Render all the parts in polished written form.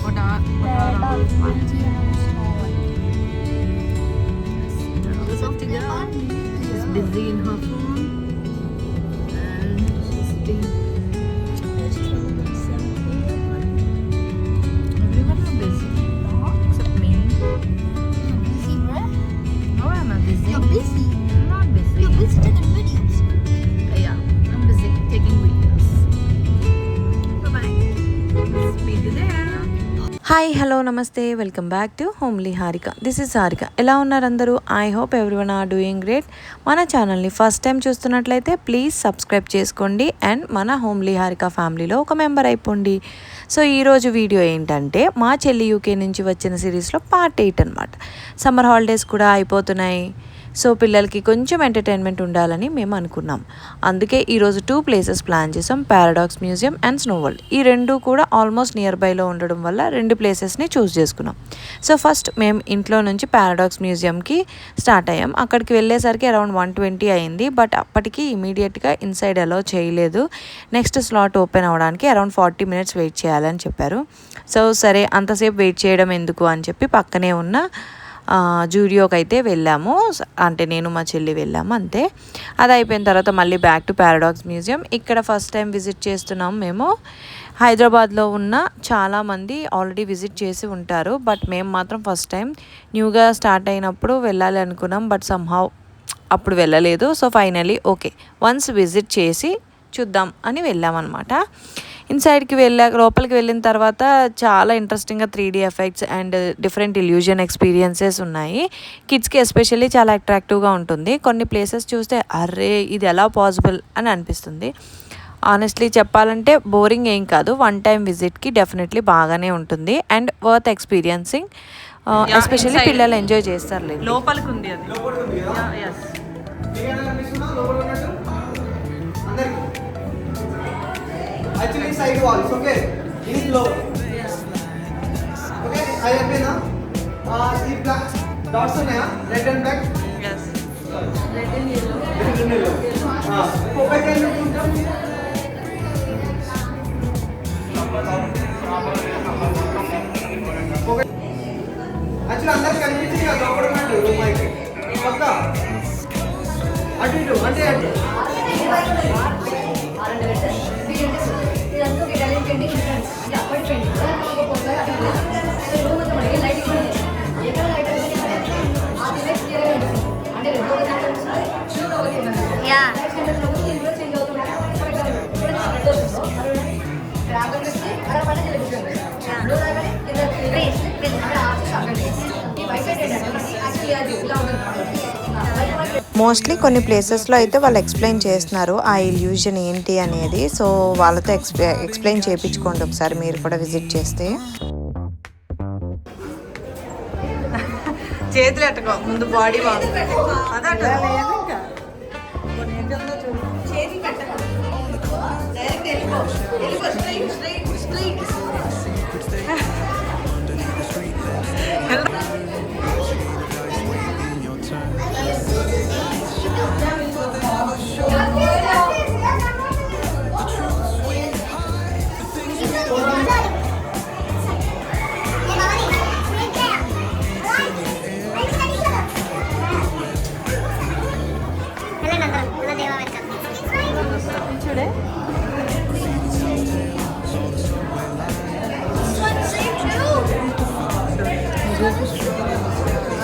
Paradox Museum and Snow White. She's busy in her phone and she's sitting. Everyone are busy except me. You're busy, bruh. How am I busy? You're busy. I'm not busy. You're busy taking videos. Yeah, I'm busy taking videos. Bye-bye. Meet you there. Hi hello namaste welcome back to homely Harika. This is Harika. ఎలా ఉన్నారు అందరూ? I hope everyone are doing great. మన ఛానల్ని first time చూస్తున్నట్లయితే please subscribe చేసుకోండి and మన homely Harika ఫ్యామిలీలో ఒక మెంబర్ అయిపోండి. సో ఈరోజు వీడియో ఏంటంటే మా చెల్లి యూకే నుంచి వచ్చిన సిరీస్లో పార్ట్ 8 అనమాట. సమ్మర్ హాలిడేస్ కూడా అయిపోతున్నాయి. సో పిల్లలకి కొంచెం ఎంటర్టైన్మెంట్ ఉండాలని మేము అనుకున్నాం. అందుకే ఈరోజు 2 ప్లేసెస్ ప్లాన్ చేసాం, paradox museum and snow world. ఈ రెండు కూడా ఆల్మోస్ట్ నియర్ బైలో ఉండడం వల్ల 2 ప్లేసెస్ని చూస్ చేసుకున్నాం. సో ఫస్ట్ మేము ఇంట్లో నుంచి పారాడాక్స్ మ్యూజియంకి స్టార్ట్ అయ్యాం. అక్కడికి వెళ్ళేసరికి అరౌండ్ 1:20 అయింది. బట్ అప్పటికి ఇమీడియట్గా ఇన్సైడ్ అలో చేయలేదు. నెక్స్ట్ స్లాట్ ఓపెన్ అవ్వడానికి అరౌండ్ 40 మినిట్స్ వెయిట్ చేయాలని చెప్పారు. సో సరే అంతసేపు వెయిట్ చేయడం ఎందుకు అని చెప్పి పక్కనే ఉన్న జూడియోకి అయితే వెళ్ళాము. అంటే నేను మా చెల్లి వెళ్ళాము అంతే. అది అయిపోయిన తర్వాత మళ్ళీ బ్యాక్ టు పారాడాక్స్ మ్యూజియం. ఇక్కడ ఫస్ట్ టైం విజిట్ చేస్తున్నాం మేము. హైదరాబాద్లో ఉన్న చాలామంది ఆల్రెడీ విజిట్ చేసి ఉంటారు. బట్ మేము మాత్రం ఫస్ట్ టైం న్యూగా స్టార్ట్ అయినప్పుడు వెళ్ళాలి అనుకున్నాం. బట్ సమ్హౌ అప్పుడు వెళ్ళలేదు. So finally okay once visit చేసి చూద్దాం అని వెళ్ళామన్నమాట. ఇన్సైడ్కి లోపలికి వెళ్ళిన తర్వాత చాలా ఇంట్రెస్టింగ్గా 3D effects and different illusion experiences ఉన్నాయి. కిడ్స్కి ఎస్పెషల్లీ చాలా అట్రాక్టివ్గా ఉంటుంది. కొన్ని ప్లేసెస్ చూస్తే అర్రే ఇది ఎలా పాసిబుల్ అని అనిపిస్తుంది. ఆనెస్ట్లీ చెప్పాలంటే బోరింగ్ ఏం కాదు. 1 టైం విజిట్కి డెఫినెట్లీ బాగానే ఉంటుంది అండ్ వర్త్ ఎక్స్పీరియన్సింగ్. ఎస్పెషల్లీ పిల్లలు ఎంజాయ్ చేస్తారు. లోపలికి ఉంది అది. Actually side walls, okay? It is low. Okay, I am na. These black dots are there, red and black. Yes. Red and yellow. Red and yellow. Focus and look into. Okay. Actually अंदर कनिపించింది కదా లోపల ఉన్నట్టు room అయితే. పక్కా. అటు ఇటు అంటే అటు. Mostly కొన్ని ప్లేసెస్లో అయితే వాళ్ళు ఎక్స్ప్లెయిన్ చేస్తున్నారు ఆ ఇల్యూజన్ ఏంటి అనేది. సో వాళ్ళతో ఎక్స్ప్లెయిన్ చేయించుకోండి ఒకసారి మీరు కూడా విజిట్ చేస్తే. చేతులు ఎట్టుకో ముందు బాడీ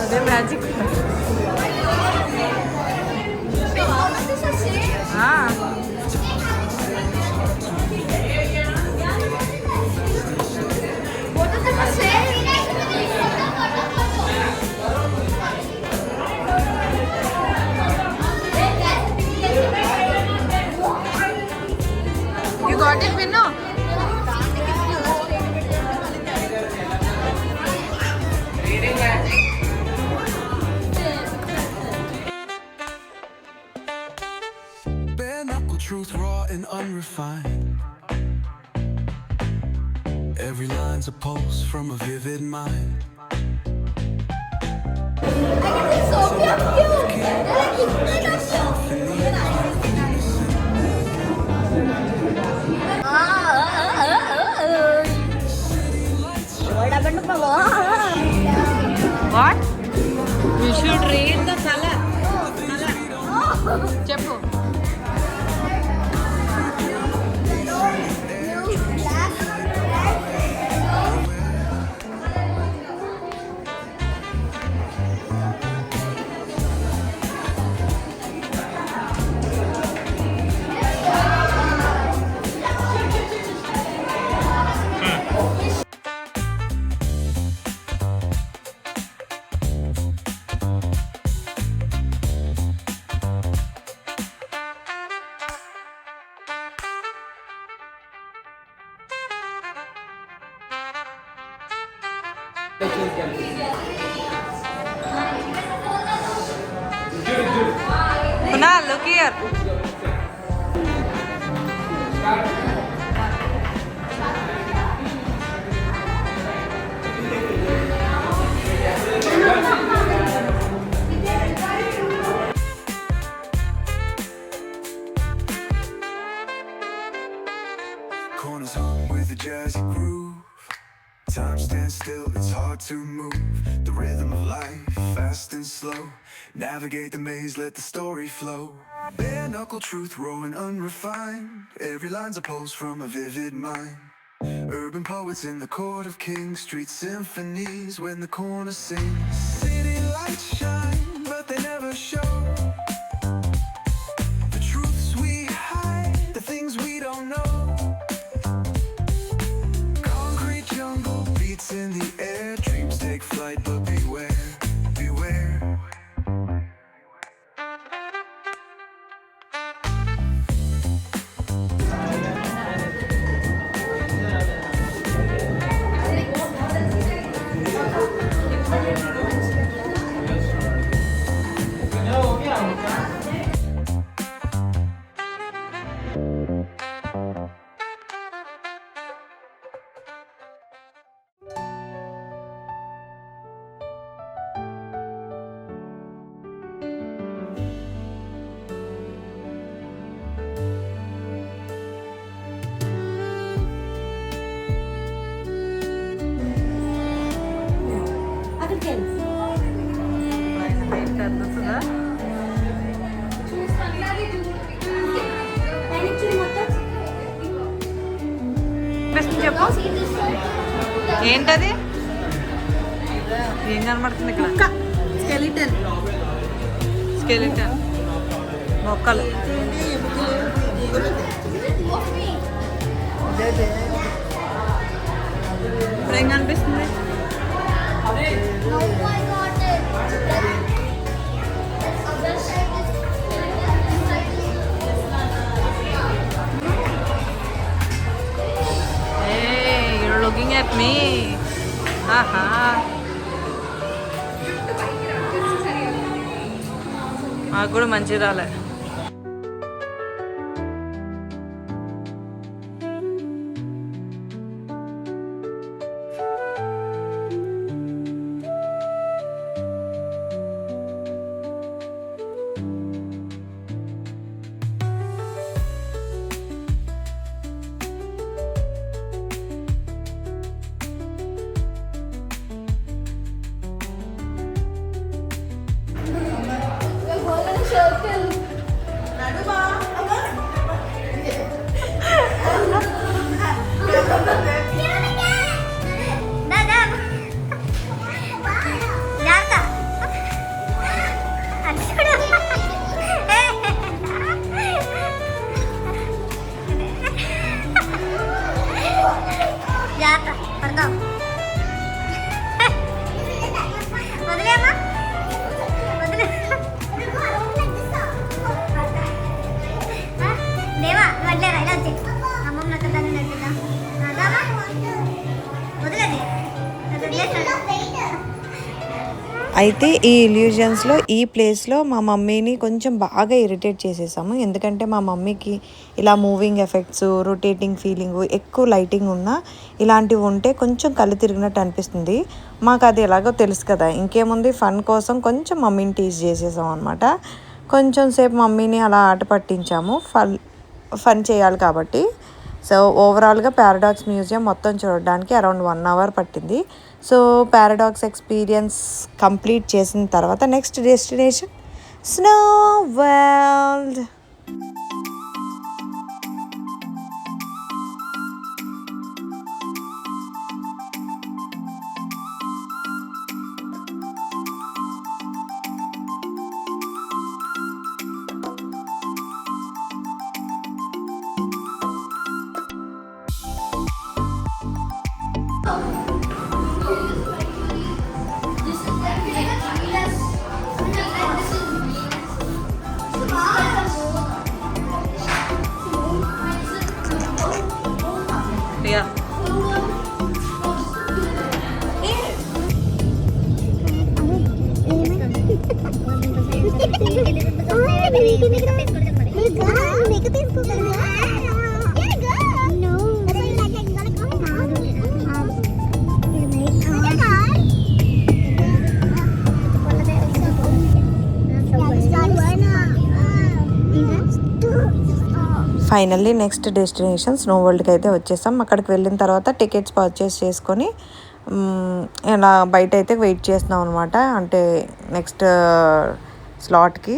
అదే magic. You got it, Vinno? Bare knuckle truth, raw and unrefined. Every line's a pulse from a vivid mind. What you should read the colour చెప్పు. Kunal, look here. Corners home with a jazzy groove. Time stands still, it's hard to move. The rhythm of life, fast and slow. Navigate the maze, let the story flow. Bare knuckle truth, raw and unrefined. Every line's a pulse from a vivid mind. Urban poets in the court of kings. Street symphonies when the corner sings. City lights shine, but they never show the truths we hide, the things we don't know. Concrete jungle beats in the air. Dreams take flight, but beware, beware. చెప్పు ఏంటది? ఏం కనబడుతుంది ఇక్కడ? Skeleton. Skeleton మొక్కలు. ఇప్పుడు ఏం కనిపిస్తుంది? Looking at me. Aha. నాకు కూడా మంచి రాలే. అయితే ఈ ఇల్యూజన్స్లో ఈ ప్లేస్లో మా మమ్మీని కొంచెం బాగా ఇరిటేట్ చేసేసాము. ఎందుకంటే మా మమ్మీకి ఇలా మూవింగ్ ఎఫెక్ట్స్, రొటేటింగ్ ఫీలింగ్, ఎక్కువ లైటింగ్ ఉన్నా ఇలాంటివి ఉంటే కొంచెం కళ్ళు తిరిగినట్టు అనిపిస్తుంది. మాకు అది ఎలాగో తెలుసు కదా, ఇంకేముంది ఫన్ కోసం కొంచెం మమ్మీని టీజ్ చేసేసాం అనమాట. కొంచెం సేపు మమ్మీని అలా ఆట పట్టించాము, ఫన్ చేయాలి కాబట్టి. సో ఓవరాల్గా పారాడాక్స్ మ్యూజియం మొత్తం చూడడానికి అరౌండ్ 1 అవర్ పట్టింది. సో పారాడాక్స్ ఎక్స్పీరియన్స్ కంప్లీట్ చేసిన తర్వాత next destination snow world. Finally next destination snow వరల్డ్కి అయితే వచ్చేసాం. అక్కడికి వెళ్ళిన తర్వాత టికెట్స్ పర్చేస్ చేసుకొని ఇలా బయట అయితే వెయిట్ చేస్తున్నాం అనమాట, అంటే నెక్స్ట్ స్లాట్కి.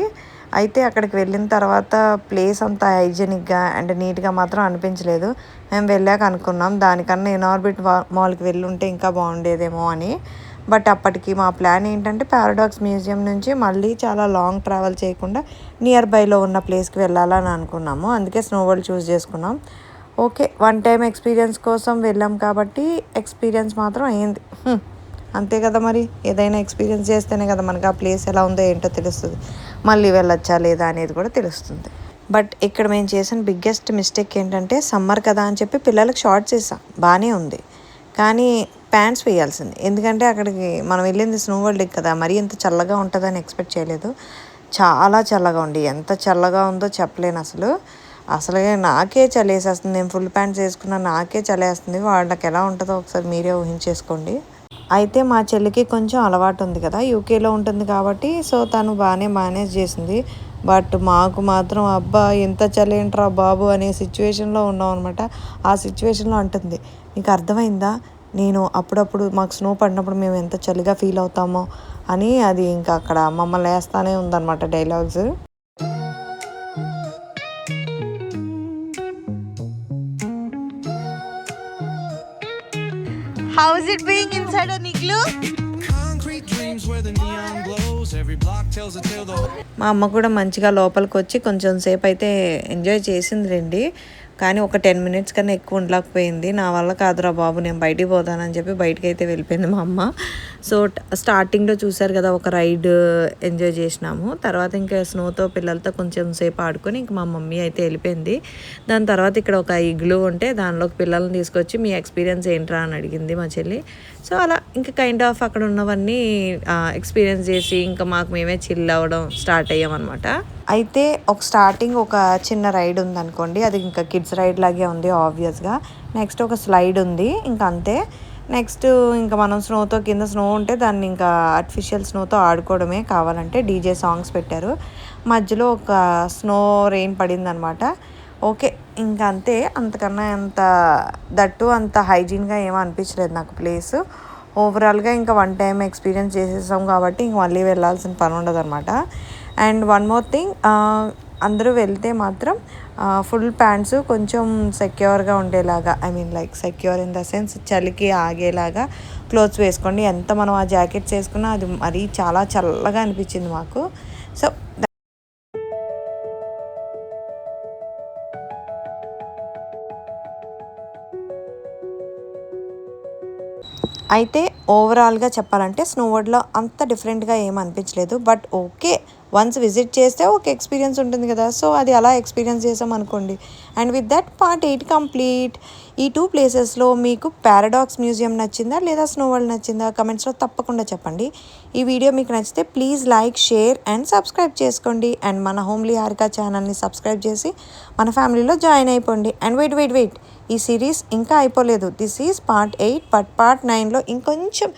అయితే అక్కడికి వెళ్ళిన తర్వాత ప్లేస్ అంతా హైజెనిక్గా అండ్ నీట్గా మాత్రం అనిపించలేదు. మేము వెళ్ళాక అనుకున్నాం దానికన్నా ఇనార్బిట్ మాల్కి వెళ్ళి ఉంటే ఇంకా బాగుండేదేమో అని. బట్ అప్పటికి మా ప్లాన్ ఏంటంటే పారాడాక్స్ మ్యూజియం నుంచి మళ్ళీ చాలా లాంగ్ ట్రావెల్ చేయకుండా నియర్ బైలో ఉన్న ప్లేస్కి వెళ్ళాలని అనుకున్నాము. అందుకే స్నో వరల్డ్ చూస్ చేసుకున్నాం. ఓకే, 1 టైం ఎక్స్పీరియన్స్ కోసం వెళ్ళాం కాబట్టి ఎక్స్పీరియన్స్ మాత్రం అయింది. అంతే కదా, మరి ఏదైనా ఎక్స్పీరియన్స్ చేస్తేనే కదా మనకు ఆ ప్లేస్ ఎలా ఉందో ఏంటో తెలుస్తుంది, మళ్ళీ వెళ్ళొచ్చా లేదా అనేది కూడా తెలుస్తుంది. బట్ ఇక్కడ మేము చేసిన బిగ్గెస్ట్ మిస్టేక్ ఏంటంటే సమ్మర్ కదా అని చెప్పి పిల్లలకు షార్ట్స్ వేసాం, బాగానే ఉంది, కానీ ప్యాంట్స్ వేయాల్సింది. ఎందుకంటే అక్కడికి మనం వెళ్ళింది స్నో వరల్డ్కి కదా, మరీ ఇంత చల్లగా ఉంటుందని ఎక్స్పెక్ట్ చేయలేదు. చాలా చల్లగా ఉంది, ఎంత చల్లగా ఉందో చెప్పలేను అసలు. అసలుగా నాకే చలేసేస్తుంది, నేను ఫుల్ ప్యాంట్స్ వేసుకున్నా నాకే చలేస్తుంది. వాళ్ళకి ఎలా ఉంటుందో ఒకసారి మీరే ఊహించేసుకోండి. అయితే మా చెల్లికి కొంచెం అలవాటు ఉంది కదా, యూకేలో ఉంటుంది కాబట్టి, సో తను బాగానే మేనేజ్ చేసింది. బట్ మాకు మాత్రం అబ్బా ఎంత చలేంట్రా బాబు అనే సిచ్యువేషన్లో ఉన్నాం అనమాట. ఆ సిచ్యువేషన్లో అంటుంది, నీకు అర్థమైందా నేను అప్పుడప్పుడు మాకు స్నో పడినప్పుడు మేము ఎంత చలిగా ఫీల్ అవుతామో అని. అది ఇంకా అక్కడ మమ్మల్ని వేస్తానే ఉందన్నమాట dialogues. How is it being inside a igloo? Concrete dreams where the neon glows. Every block tells a tale. మా అమ్మ కూడా మంచిగా లోపలికి వచ్చి కొంచెం సేపు అయితే ఎంజాయ్ చేసింది రండి, కానీ ఒక 10 మినిట్స్ కన్నా ఎక్కువ ఉండలేకపోయింది. నా వల్ల కాదురా బాబు నేను బయటికి పోతానని చెప్పి బయటకు అయితే వెళ్ళిపోయింది మా అమ్మ. సో స్టార్టింగ్లో చూసారు కదా ఒక రైడ్ ఎంజాయ్ చేసినాము, తర్వాత ఇంకా స్నోతో పిల్లలతో కొంచెం సేపు ఆడుకొని ఇంక మా మమ్మీ అయితే వెళ్ళిపోయింది. దాని తర్వాత ఇక్కడ ఒక ఇగ్లూ ఉంటే దానిలోకి పిల్లల్ని తీసుకొచ్చి మీ ఎక్స్పీరియన్స్ ఏంట్రా అని అడిగింది మా చెల్లి. సో అలా ఇంకా కైండ్ ఆఫ్ అక్కడ ఉన్నవన్నీ ఎక్స్పీరియన్స్ చేసి ఇంకా మాకు మేమే చిల్ అవ్వడం స్టార్ట్ అయ్యామన్నమాట. అయితే స్టార్టింగ్ ఒక చిన్న రైడ్ ఉంది అనుకోండి, అది ఇంకా కిడ్స్ రైడ్ లాగే ఉంది ఆబ్వియస్గా. నెక్స్ట్ ఒక స్లైడ్ ఉంది, ఇంకా అంతే. నెక్స్ట్ ఇంకా మనం స్నోతో కింద స్నో ఉంటే దాన్ని ఇంకా ఆర్టిఫిషియల్ స్నోతో ఆడుకోవడమే, కావాలంటే డీజే సాంగ్స్ పెట్టారు. మధ్యలో ఒక స్నో రెయిన్ పడింది అనమాట. ఓకే ఇంకా అంతే, అంతకన్నా అంత హైజీన్గా ఏమో అనిపించలేదు నాకు ప్లేస్. ఓవరాల్గా ఇంకా 1 టైం ఎక్స్పీరియన్స్ చేసేసాం కాబట్టి ఇంక మళ్ళీ వెళ్ళాల్సిన పని ఉండదు అనమాట. అండ్ వన్ మోర్ థింగ్, అందరూ వెళ్తే మాత్రం ఫుల్ ప్యాంట్స్ కొంచెం సెక్యూర్గా ఉండేలాగా, I mean like secure in the sense చలికి ఆగేలాగా క్లోత్స్ వేసుకోండి. ఎంత మనం ఆ జాకెట్స్ వేసుకున్నా అది మరీ చాలా చల్లగా అనిపించింది మాకు. సో అయితే ఓవరాల్గా చెప్పాలంటే స్నో వరల్డ్లో అంత డిఫరెంట్గా ఏం అనిపించలేదు. బట్ ఓకే, వన్స్ విజిట్ చేస్తే ఒక ఎక్స్పీరియన్స్ ఉంటుంది కదా, సో అది అలా ఎక్స్పీరియన్స్ చేసాం అనుకోండి. And with that part 8 complete. ఈ 2 ప్లేసెస్లో మీకు పారాడాక్స్ మ్యూజియం నచ్చిందా లేదా స్నో వరల్డ్ నచ్చిందా కమెంట్స్లో తప్పకుండా చెప్పండి. ఈ వీడియో మీకు నచ్చితే please like, share and subscribe చేసుకోండి. అండ్ మన హోమ్లీ హారిక ఛానల్ని సబ్స్క్రైబ్ చేసి మన ఫ్యామిలీలో జాయిన్ అయిపోండి. అండ్ వెయిట్, ఈ సిరీస్ ఇంకా అయిపోలేదు. This is part 8, but part 9లో ఇంకొంచెం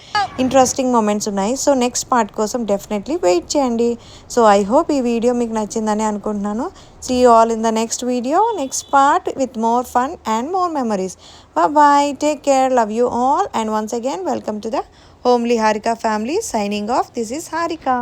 ఇంట్రెస్టింగ్ మూమెంట్స్ ఉన్నాయి. సో నెక్స్ట్ పార్ట్ కోసం డెఫినెట్లీ వెయిట్ చేయండి. సో ఐ హోప్ ఈ వీడియో మీకు నచ్చిందని అనుకుంటున్నాను. See you all in the next video, next part with more fun and more memories. Bye bye, take care, love you all, and once again welcome to the Homely Harika family. Signing off, this is Harika.